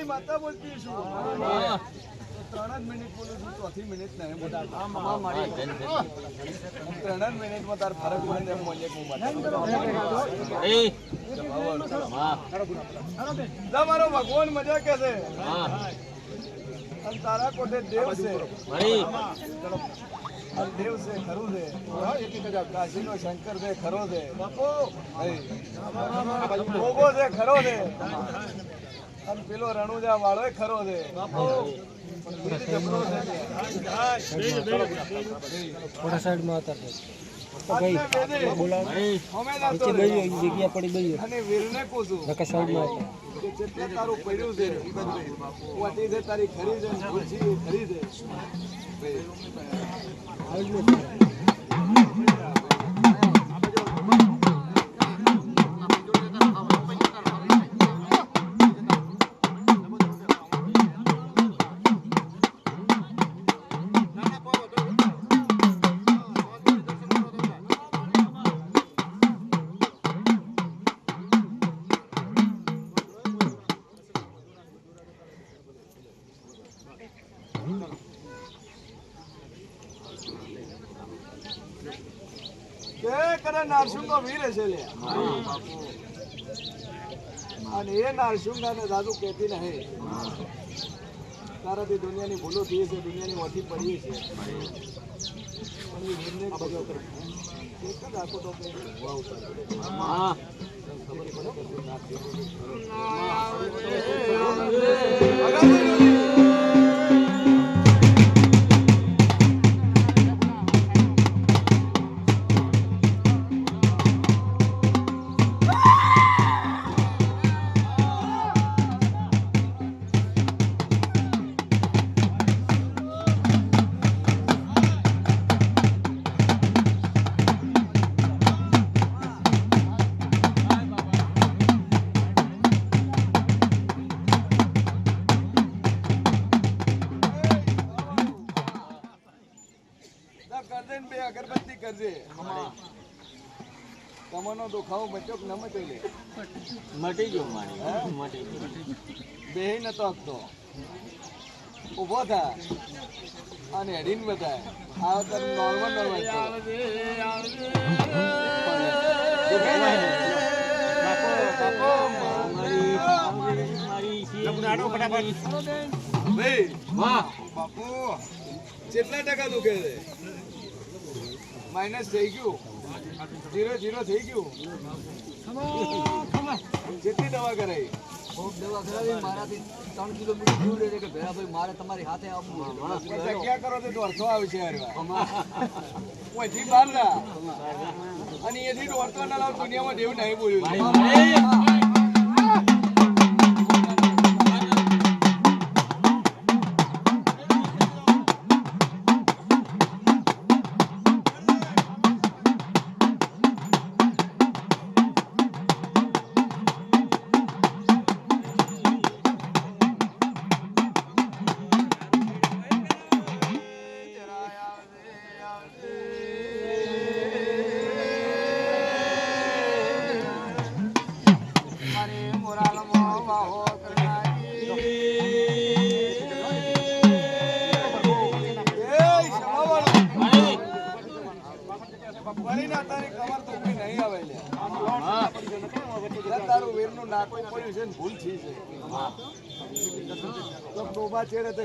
મારી માતા બોલતી છું 3 મિનિટ બોલું છું ચોથી મિનિટ નહીં બોલા 3 મિનિટમાં તાર ફરક પડે એમ બોલે હું મારો ભગવાન મજા કે છે અને તારા કોઠે દેવ છે દેવ છે ખરું છે કાશીનો શંકર છે ખરો છે ભોગો છે ખરો છે અને પેલો રણુજા વાળો ખરો છે થોડા સાઈડમાં હતા જગ્યા પડી ગઈ અને વીરને પૂછું જેટલે તારું પડ્યું છે વાટી છે તારી ખરી છે ખરી છે નારસુંગો વીર હશે લે અને એ નારસુંગાને દાદુ કહેતી નહીં તારાથી દુનિયાની ભૂલો થઈ છે દુનિયાની ઓછી પડી છે પણ એ વીરને બધો એક જ આખો તો અગરબત્તી કરજે કમરનો દુખાવો બચ્યો કે ન મટી લે મટી ગયો મારી બે નતો આપતો ઉભો થા અને હેડીને બતાય આ તને નોર્મલ બાપુ કેટલા ટકા દુખે છે માઇનસ થઈ ગયું 0 થઈ ગયું જેટલી દવા કરાઈ દવા કરાવી મારાથી 3 કિલોમીટર દૂર રહે કે ભેરાભાઈ મારે તમારી હાથે આવવું જગ્યા કરો તો દોડતો આવશે ઓથી બહાર ના અને એથી દોડતો ના લાવ દુનિયામાં દેવ નહીં બોલ્યું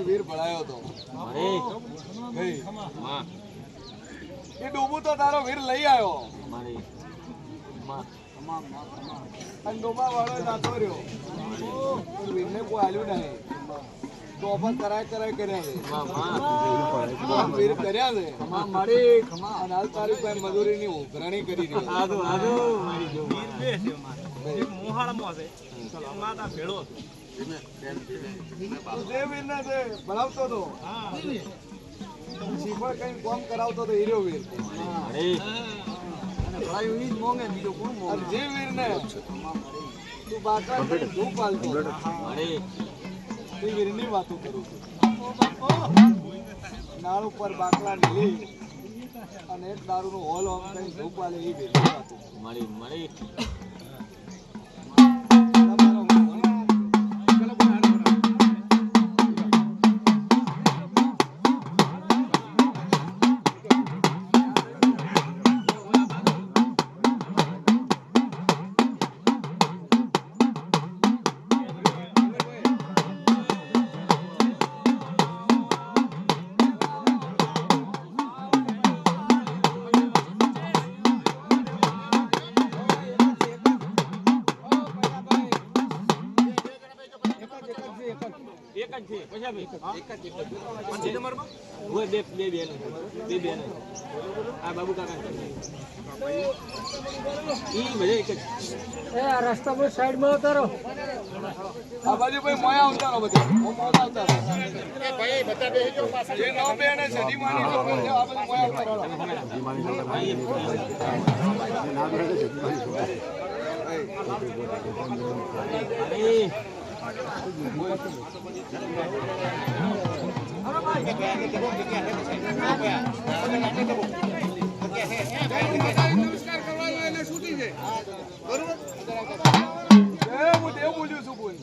વીર ભળાયો તો એ ડૂબું તો તારો વીર લઈ આવ્યો અને ડોબા વાળો નાતો રહ્યો વીરને કોઈ હાલ્યું નહીં તોફા કરાય કર્યા છે વીર કર્યા છે અને હાલ તારી પાસે મજૂરીની ઉઘરાણી કરી જે વીરને ભણાવતો હતો શીખવા કઈ કામ કરાવતો હતો હીરો વીર જે વીરને તું બાકરા ધૂપ પાલતો એ વીરની વાતો કરું છું નાળ ઉપર બાકલા નીલી અને એક દારૂનો હોલ કઈ ધૂપ પાલે એ વીરની વાતો મળી છે પછી બે નંબરમાં હોય બે બેન આ બાબુ કાકા ઈ બધે એક જ એ આ રસ્તા પર સાઈડમાં ઉતારો આ બાજુ ભાઈ મોયા આવતા રહો બધે મોયા આવતા રહો જે નો બે અને સદી માની લોકો છે આ બધું મોયા આવતા રહો નમસ્કાર કરવાનો એને છૂટી છે બરોબર હું દેવ બોલ્યું છું બોલ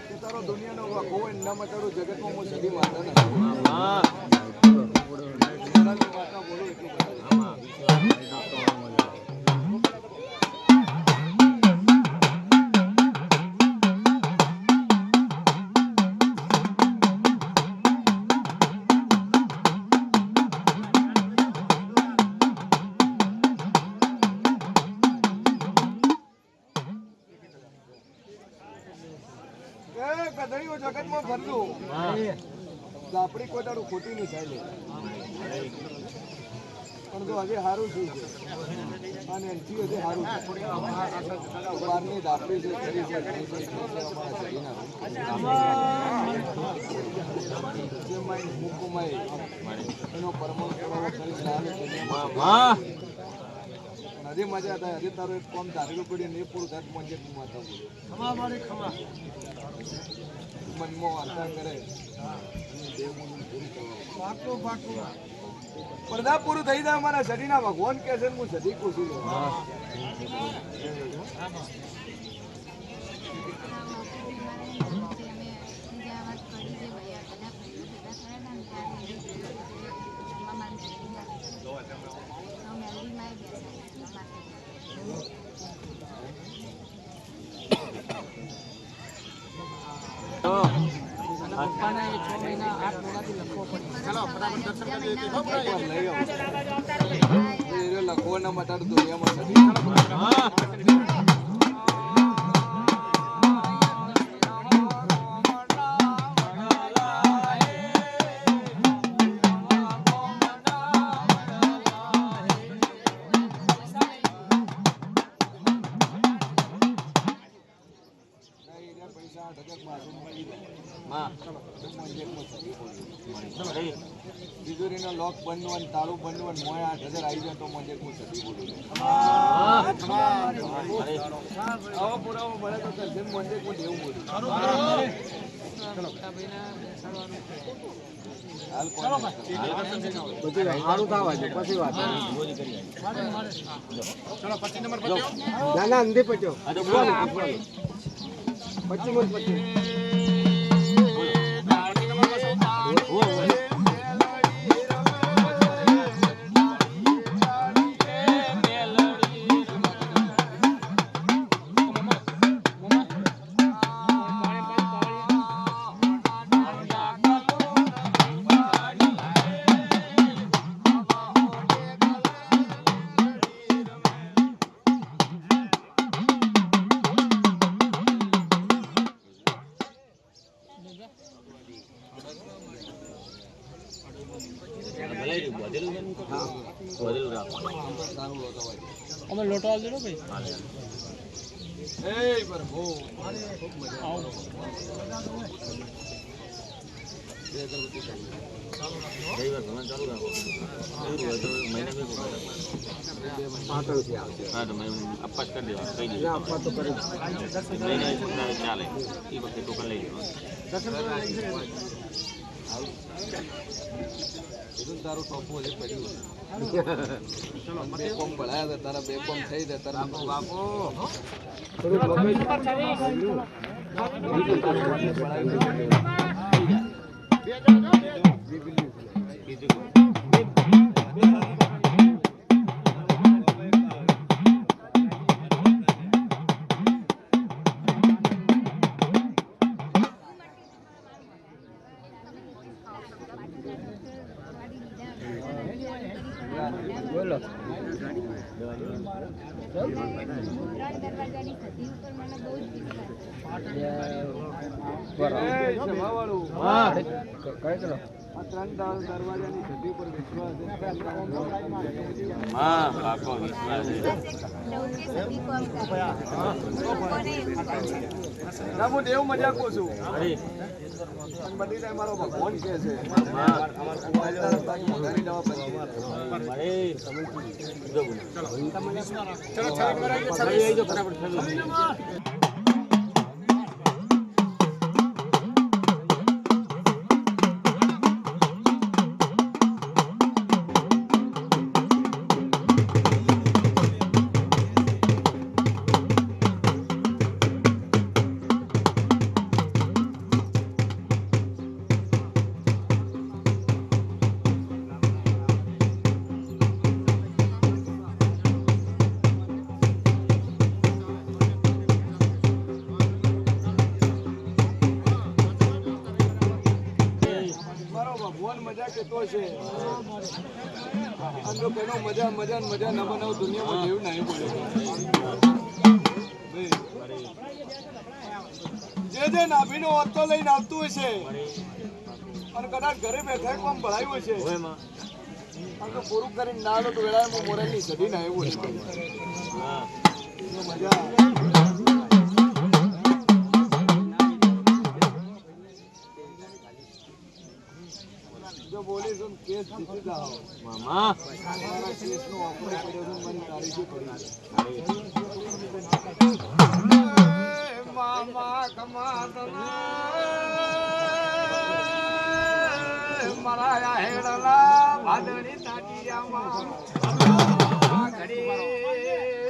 કે તારો દુનિયાનો વાકો હોય ના મટાડું જગતમાં હું સદી માતા નથી માતા બોલું એટલું ગધડીઓ જગતમાં ફરલું આપણી કોઈ તારું ખોટી નહીં થાય લે પણ તો હજી સારું શું છે અને એનથી હજી સારું છે બહારની દાપડી છે ખરી છે એનો પરમાણુ હજી મજા થાય હજી તારું એક કામ ધારેલું પડ્યું ને એ પૂરું થાય મંજે માતા મનમાં વાર્તા કરે પડદા પૂરું થઈ જાય અમારા સદીના ભગવાન કે છે હું સદી કોશી લઉં લખવાના મટાડું દુનિયામાં તિજોરીનો લોક બનવું તાળું બનવું મોય 8,000 આવી જાય તો મંજે હું સદી બોલું આવો પુરાવો મળે તો મંજે હું દેવું બોલું સારું થવા છે પછી વાત ના ના અંધે પચો 25 અમે લોટો આલ દેડો ભાઈ એ પ્રભુ આવો બે અગરબત્તી ચાલુ ભગવાન ચાલુ રાખો એવું હોય તો મહિને બે પાટણ થી આવશે હા તો મેં અપાસ કરી દેવા કહી દીધું આપવા તો કરી મહિને ચાલે એ વખતે ટોકન લઈ લેવાનું તારું ટોપો હજી પડ્યું બે કોમ ભળાયા હતા તારા બે કોમ થઈ જાય તારા બાપો બોલો હા કઈ કરો હા પાકો વિશ્વાસ છે હું દેવ મજા કહું છું અરે બધી ટાઈમ મારો ભગવાન કે છે હા અરે ચલો ફટાફટ ચલો મારો ભગવાન મજા કેતો છે અને જો કેનો મજા મજા ને મજા નવા નવ દુનિયામાં જેવું નહીં બોલે જે નાભીનો ઓતો લઈને આવતું હશે અને કદાચ ઘરે બેઠા કોમ ભળાયું હશે અને તો પૂરું કરીને ના લો તો વેળાએ મોરેલની સધી ના એવું હશે હા મજા જો બોલીશું ને કેસ જીતી જાઓ મામા મારા કેસનો ઓફર કર્યો છે મને તારીખે પડી મામા કમાતના મારા હેડલા ભાદણી તાટિયામાં ઘડી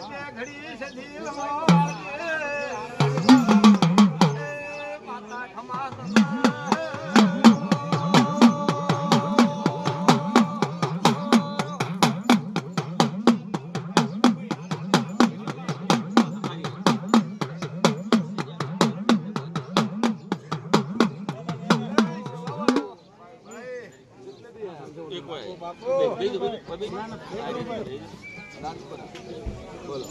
તે ઘડી સધી માતા કમાતના એક વાર બાપુ બોલો